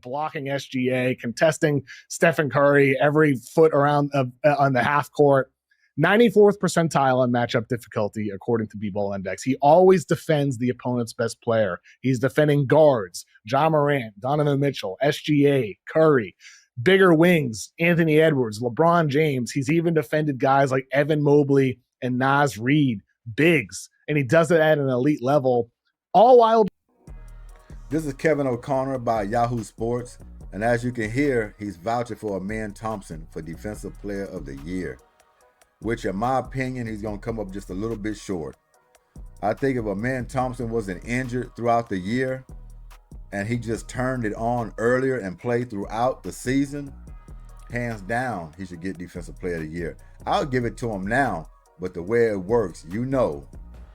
blocking SGA, contesting Stephen Curry every foot around on the half court. 94th percentile on matchup difficulty, according to B-Ball Index. He always defends the opponent's best player. He's defending guards, Ja Morant, Donovan Mitchell, SGA, Curry, bigger wings, Anthony Edwards, LeBron James. He's even defended guys like Evan Mobley and Naz Reid, bigs, and he does it at an elite level, all while. This is Kevin O'Connor by Yahoo Sports, and as you can hear, he's vouching for Amen Thompson for Defensive Player of the Year, which in my opinion, he's going to come up just a little bit short. I think if Amen Thompson wasn't injured throughout the year and he just turned it on earlier and played throughout the season, hands down, he should get Defensive Player of the Year. I'll give it to him now, but the way it works, you know,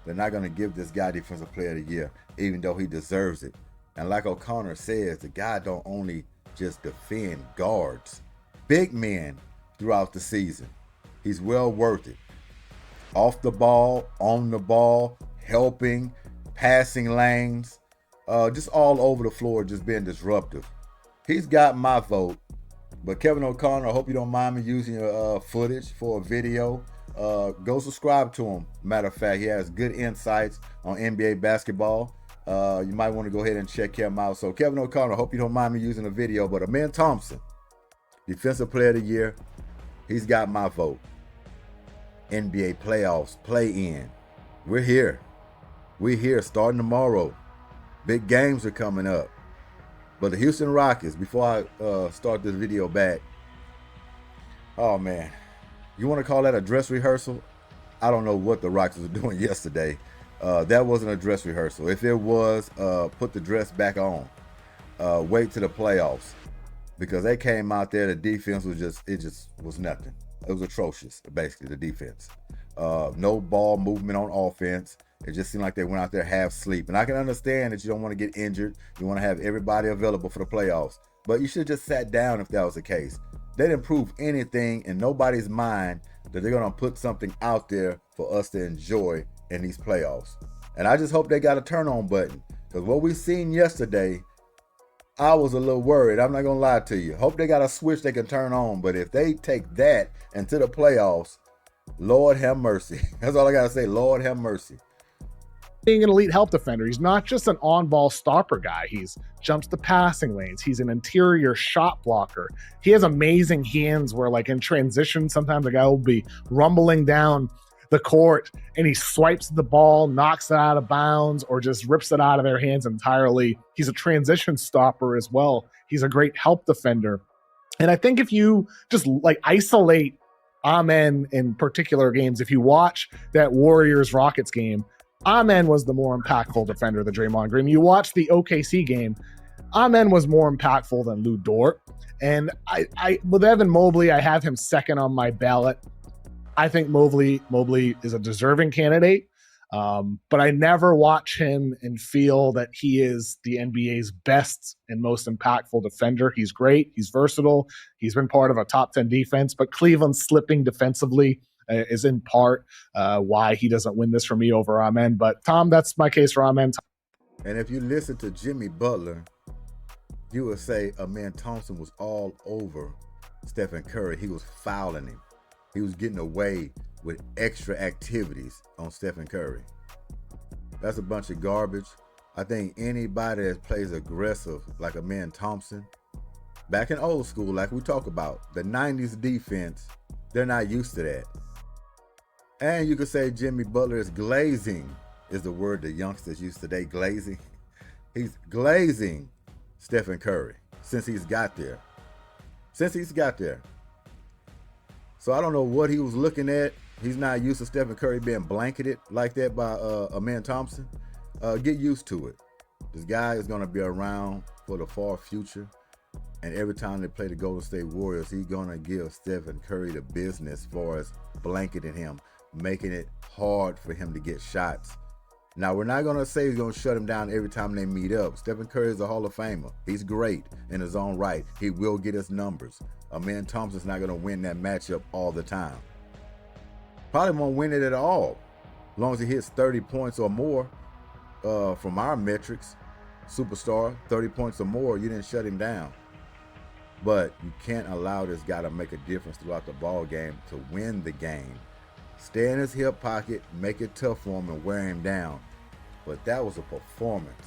they're not going to give this guy Defensive Player of the Year, even though he deserves it. And like O'Connor says, the guy don't only just defend guards, big men throughout the season. He's well worth it. Off the ball, on the ball, helping, passing lanes, just all over the floor, just being disruptive. He's got my vote. But Kevin O'Connor, I hope you don't mind me using your footage for a video. Go subscribe to him. Matter of fact, he has good insights on NBA basketball. You might want to go ahead and check him out. So Kevin O'Connor, I hope you don't mind me using a video. But Amen Thompson, Defensive Player of the Year, he's got my vote. NBA playoffs, play-in. We're here. We're here starting tomorrow. Big games are coming up. But the Houston Rockets, before I start this video back, oh man, you want to call that a dress rehearsal? I don't know what the Rockets were doing yesterday. That wasn't a dress rehearsal. If it was, put the dress back on. Wait to the playoffs. Because they came out there, the defense was just was nothing. It was atrocious, basically, the defense. No ball movement on offense. It just seemed like they went out there half asleep. And I can understand that you don't want to get injured. You want to have everybody available for the playoffs. But you should have just sat down if that was the case. They didn't prove anything in nobody's mind that they're going to put something out there for us to enjoy in these playoffs. And I just hope they got a turn-on button. Because what we seen yesterday, I was a little worried. I'm not going to lie to you. Hope they got a switch they can turn on. But if they take that into the playoffs, Lord have mercy. That's all I got to say. Lord have mercy. Being an elite help defender, he's not just an on-ball stopper guy. He's jumps the passing lanes. He's an interior shot blocker. He has amazing hands where, like, in transition, sometimes a guy will be rumbling down the court and he swipes the ball, knocks it out of bounds, or just rips it out of their hands entirely. He's a transition stopper as well. He's a great help defender. And I think if you just like isolate Amen in particular games, if you watch that Warriors-Rockets game, Amen was the more impactful defender than Draymond Green. You watch the OKC game, Amen was more impactful than Lou Dort. And I with Evan Mobley, I have him second on my ballot. I think Mobley is a deserving candidate, but I never watch him and feel that he is the NBA's best and most impactful defender. He's great. He's versatile. He's been part of a top 10 defense, but Cleveland slipping defensively is in part why he doesn't win this for me over Amen. But Tom, that's my case for Amen. And if you listen to Jimmy Butler, you would say Amen Thompson was all over Stephen Curry. He was fouling him. He was getting away with extra activities on Stephen Curry. That's a bunch of garbage. I think anybody that plays aggressive like Amen Thompson, back in old school, like we talk about, the 90s defense, they're not used to that. And you could say Jimmy Butler is glazing, is the word the youngsters use today, glazing. He's glazing Stephen Curry since he's got there. So I don't know what he was looking at. He's not used to Stephen Curry being blanketed like that by Amen Thompson. Get used to it. This guy is going to be around for the far future. And every time they play the Golden State Warriors, he's going to give Stephen Curry the business as far as blanketing him, making it hard for him to get shots. Now, we're not going to say he's going to shut him down every time they meet up. Stephen Curry is a Hall of Famer. He's great in his own right. He will get his numbers. Amen Thompson's not going to win that matchup all the time. Probably won't win it at all, as long as he hits 30 points or more from our metrics. superstar, 30 points or more, you didn't shut him down. But you can't allow this guy to make a difference throughout the ball game to win the game. Stay in his hip pocket, make it tough for him, and wear him down. But that was a performance.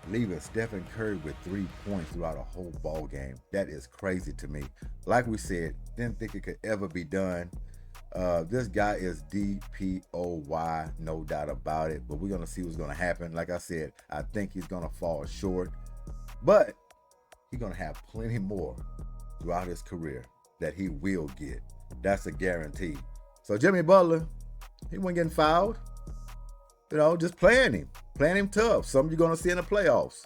Leaving Stephen Curry with 3 points throughout a whole ball game. That is crazy to me. Like we said, didn't think it could ever be done. This guy is DPOY, no doubt about it. But we're going to see what's going to happen. Like I said, I think he's going to fall short. But he's going to have plenty more throughout his career that he will get. That's a guarantee. So Jimmy Butler, he wasn't getting fouled. You know, just playing him tough. Something you're going to see in the playoffs.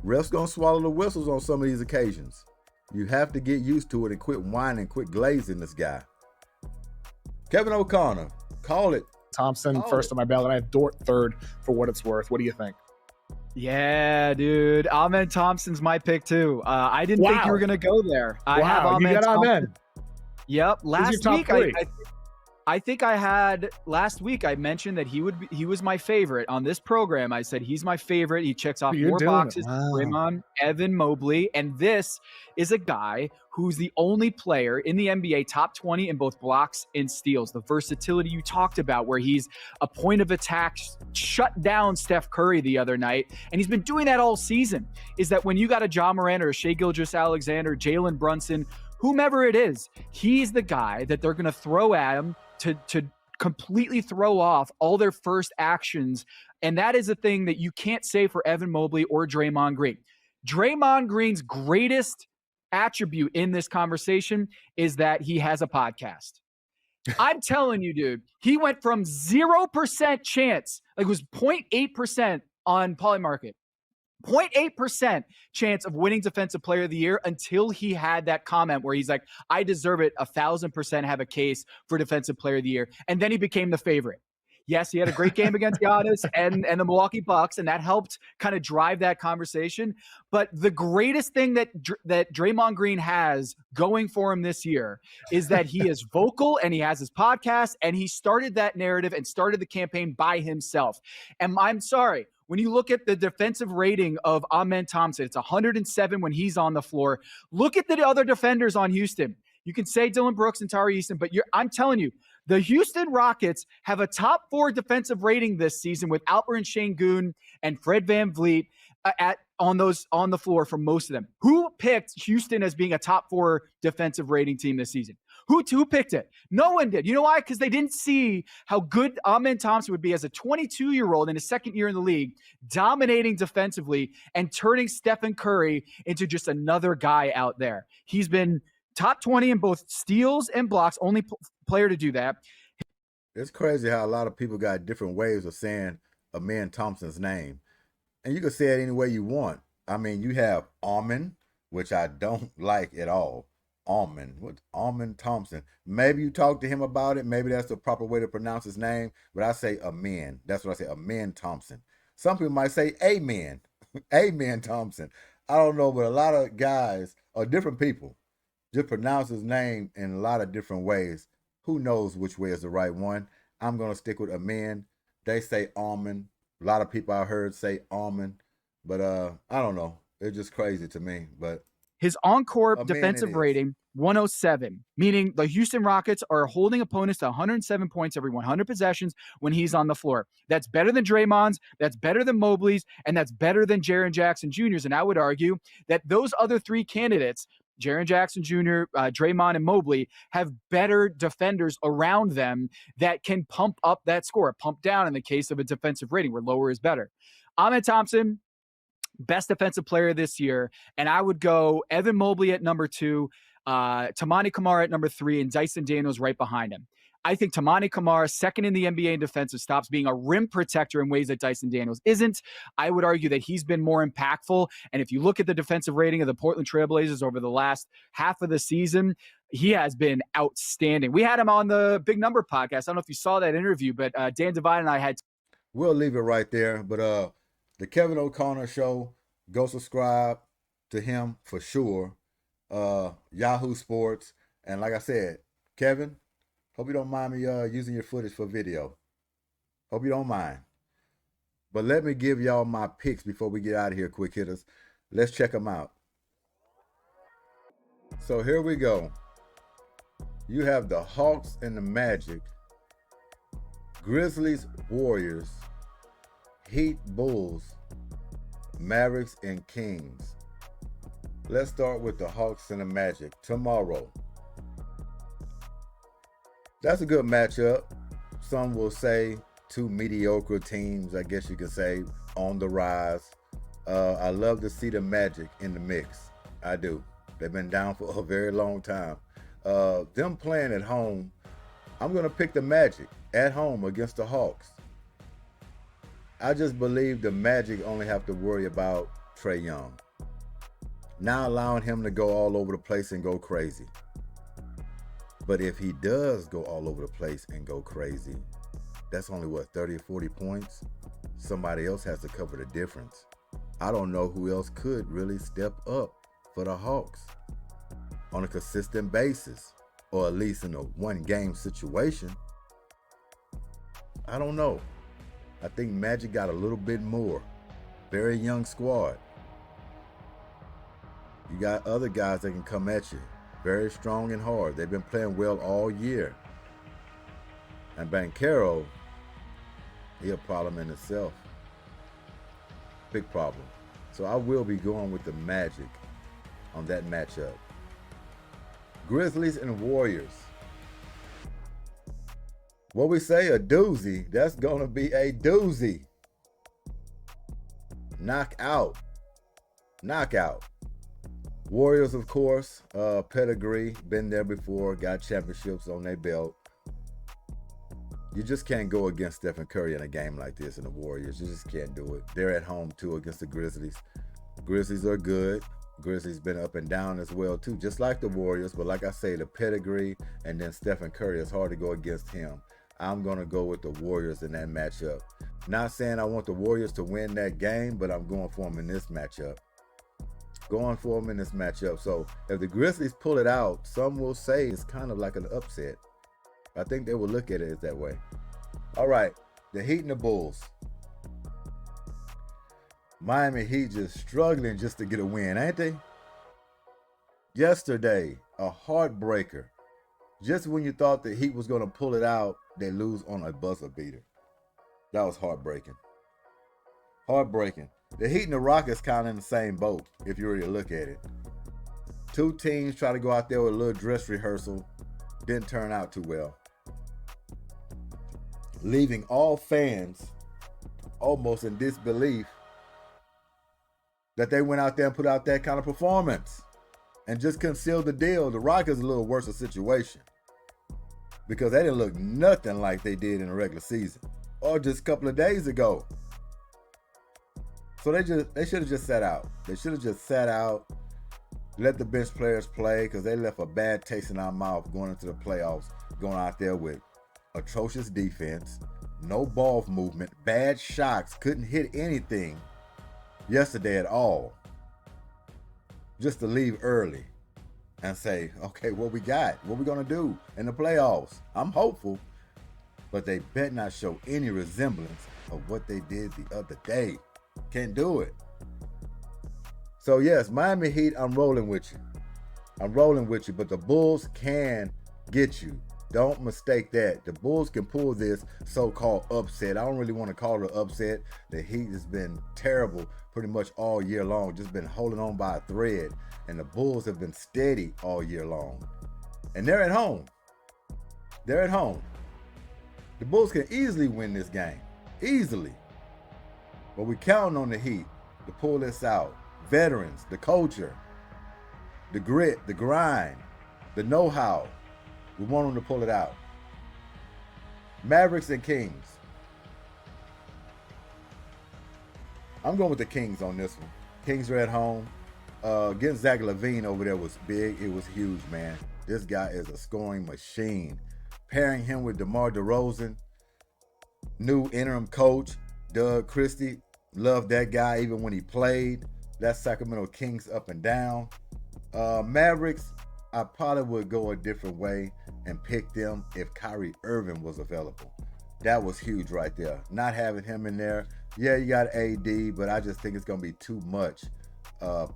Refs going to swallow the whistles on some of these occasions. You have to get used to it and quit whining, quit glazing this guy. Kevin O'Connor, call it. Thompson first on my ballot. I have Dort third for what it's worth. What do you think? Yeah, dude. Amen Thompson's my pick too. I didn't think you were going to go there. I have you got Amen. Yep. Last week, I think I had last week. I mentioned that he was my favorite on this program. I said he's my favorite. He checks off more boxes. Wow. Draymond, Evan Mobley, and this is a guy who's the only player in the NBA top 20 in both blocks and steals. The versatility you talked about, where he's a point of attack, shut down Steph Curry the other night, and he's been doing that all season. Is that when you got a Ja Morant or a Shai Gilgeous-Alexander, Jalen Brunson, whomever it is, he's the guy that they're going to throw at him to completely throw off all their first actions. And that is a thing that you can't say for Evan Mobley or Draymond Green. Draymond Green's greatest attribute in this conversation is that he has a podcast. I'm telling you, dude, he went from 0% chance, like it was 0.8% on Polymarket, 0.8% chance of winning Defensive Player of the Year until he had that comment where he's like, I deserve it 1,000%, have a case for Defensive Player of the Year. And then he became the favorite. Yes, he had a great game against Giannis and the Milwaukee Bucks, and that helped kind of drive that conversation. But the greatest thing that Draymond Green has going for him this year is that he is vocal and he has his podcast, and he started that narrative and started the campaign by himself. And I'm sorry, when you look at the defensive rating of Amen Thompson, it's 107 when he's on the floor. Look at the other defenders on Houston. You can say Dylan Brooks and Tari Easton, but I'm telling you, the Houston Rockets have a top 4 defensive rating this season with Alperen Sengun and Fred VanVleet on the floor for most of them. Who picked Houston as being a top 4 defensive rating team this season? Who picked it? No one did. You know why? Because they didn't see how good Amen Thompson would be as a 22-year-old in his second year in the league, dominating defensively and turning Stephen Curry into just another guy out there. He's been top 20 in both steals and blocks, only player to do that. It's crazy how a lot of people got different ways of saying Amen Thompson's name. And you can say it any way you want. I mean, you have Amen, which I don't like at all. Amen Thompson. Maybe you talk to him about it. Maybe that's the proper way to pronounce his name. But I say Amen. That's what I say, Amen Thompson. Some people might say Amen. Amen Thompson. I don't know, but a lot of guys or different people just pronounce his name in a lot of different ways. Who knows which way is the right one? I'm going to stick with Amen. They say Amen. A lot of people I heard say Amen. But I don't know. It's just crazy to me. But his on-court defensive rating, 107, meaning the Houston Rockets are holding opponents to 107 points every 100 possessions when he's on the floor. That's better than Draymond's, that's better than Mobley's, and that's better than Jaren Jackson Jr.'s. And I would argue that those other 3 candidates, Jaren Jackson Jr., Draymond, and Mobley, have better defenders around them that can pump up that score, pump down in the case of a defensive rating where lower is better. Amen Thompson, best defensive player this year, and I would go Evan Mobley at number 2, Tamani Kamara at number 3, and Dyson Daniels right behind him. I think Tamani Kamara, second in the NBA in defensive stops, being a rim protector in ways that Dyson Daniels isn't. I would argue that he's been more impactful. And if you look at the defensive rating of the Portland Trailblazers over the last half of the season, he has been outstanding. We had him on the Big Number podcast. I don't know if you saw that interview, but Dan Devine and I had. We'll leave it right there. But the Kevin O'Connor Show, go subscribe to him for sure. Yahoo Sports. And like I said, Kevin, hope you don't mind me using your footage for video. Hope you don't mind. But let me give y'all my picks before we get out of here, quick hitters. Let's check them out. So here we go. You have the Hawks and the Magic, Grizzlies, Warriors, Heat, Bulls, Mavericks, and Kings. Let's start with the Hawks and the Magic tomorrow. That's a good matchup. Some will say two mediocre teams, I guess you could say, on the rise. I love to see the Magic in the mix. I do. They've been down for a very long time. Them playing at home, I'm going to pick the Magic at home against the Hawks. I just believe the Magic only have to worry about Trae Young. Not allowing him to go all over the place and go crazy. But if he does go all over the place and go crazy, that's only, 30 or 40 points? Somebody else has to cover the difference. I don't know who else could really step up for the Hawks on a consistent basis, or at least in a one-game situation. I don't know. I think Magic got a little bit more. Very young squad. You got other guys that can come at you. Very strong and hard. They've been playing well all year. And Banchero, he a problem in itself. Big problem. So I will be going with the Magic on that matchup. Grizzlies and Warriors. What we say, a doozy. That's going to be a doozy. Knockout. Warriors, of course, pedigree, been there before, got championships on their belt. You just can't go against Stephen Curry in a game like this in the Warriors. You just can't do it. They're at home, too, against the Grizzlies. Grizzlies are good. Grizzlies been up and down as well, too, just like the Warriors. But like I say, the pedigree and then Stephen Curry, it's hard to go against him. I'm going to go with the Warriors in that matchup. Not saying I want the Warriors to win that game, but I'm going for them in this matchup. So if the Grizzlies pull it out, some will say it's kind of like an upset. I think they will look at it as that way. All right, the Heat and the Bulls. Miami Heat just struggling just to get a win, ain't they? Yesterday, a heartbreaker. Just when you thought the Heat was going to pull it out, they lose on a buzzer beater. That was heartbreaking. The Heat and the Rockets kind of in the same boat, if you really look at it. Two teams try to go out there with a little dress rehearsal. Didn't turn out too well. Leaving all fans almost in disbelief that they went out there and put out that kind of performance and just couldn't seal the deal. The Rockets a little worse situation because they didn't look nothing like they did in the regular season or just a couple of days ago. So they should have just sat out. They should have just sat out, let the bench players play, because they left a bad taste in our mouth going into the playoffs, going out there with atrocious defense, no ball movement, bad shots, couldn't hit anything yesterday at all. Just to leave early and say, okay, what we got? What we going to do in the playoffs? I'm hopeful, but they better not show any resemblance of what they did the other day. Can't do it. So yes, Miami Heat, I'm rolling with you, but the Bulls can get you. Don't mistake that. The Bulls can pull this so-called upset. I don't really want to call it an upset. The Heat has been terrible pretty much all year long, just been holding on by a thread. And the Bulls have been steady all year long. And they're at home. The Bulls can easily win this game. Easily. But we're counting on the Heat to pull this out. Veterans, the culture, the grit, the grind, the know-how. We want them to pull it out. Mavericks and Kings. I'm going with the Kings on this one. Kings are at home. Getting Zach LaVine over there was big. It was huge, man. This guy is a scoring machine. Pairing him with DeMar DeRozan, new interim coach, Doug Christie. Loved that guy even when he played. That's Sacramento Kings up and down. Mavericks, I probably would go a different way and pick them if Kyrie Irving was available. That was huge right there. Not having him in there, Yeah, you got AD, but I just think it's going to be too much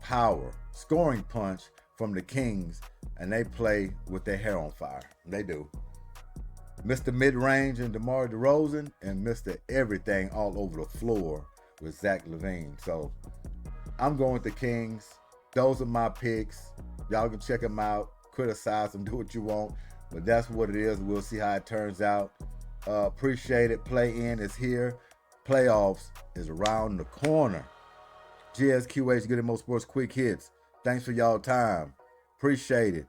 power, scoring punch from the Kings, and they play with their hair on fire. They do. Mr. Mid-Range and DeMar DeRozan, and Mr. Everything all over the floor with Zach LaVine. So I'm going with the Kings. Those are my picks. Y'all can check them out, criticize them, do what you want, but that's what it is. We'll see how it turns out. Appreciate it. Play-in is here. Playoffs is around the corner. GSQH, Goodymo Sports Quick Hits. Thanks for y'all time. Appreciate it.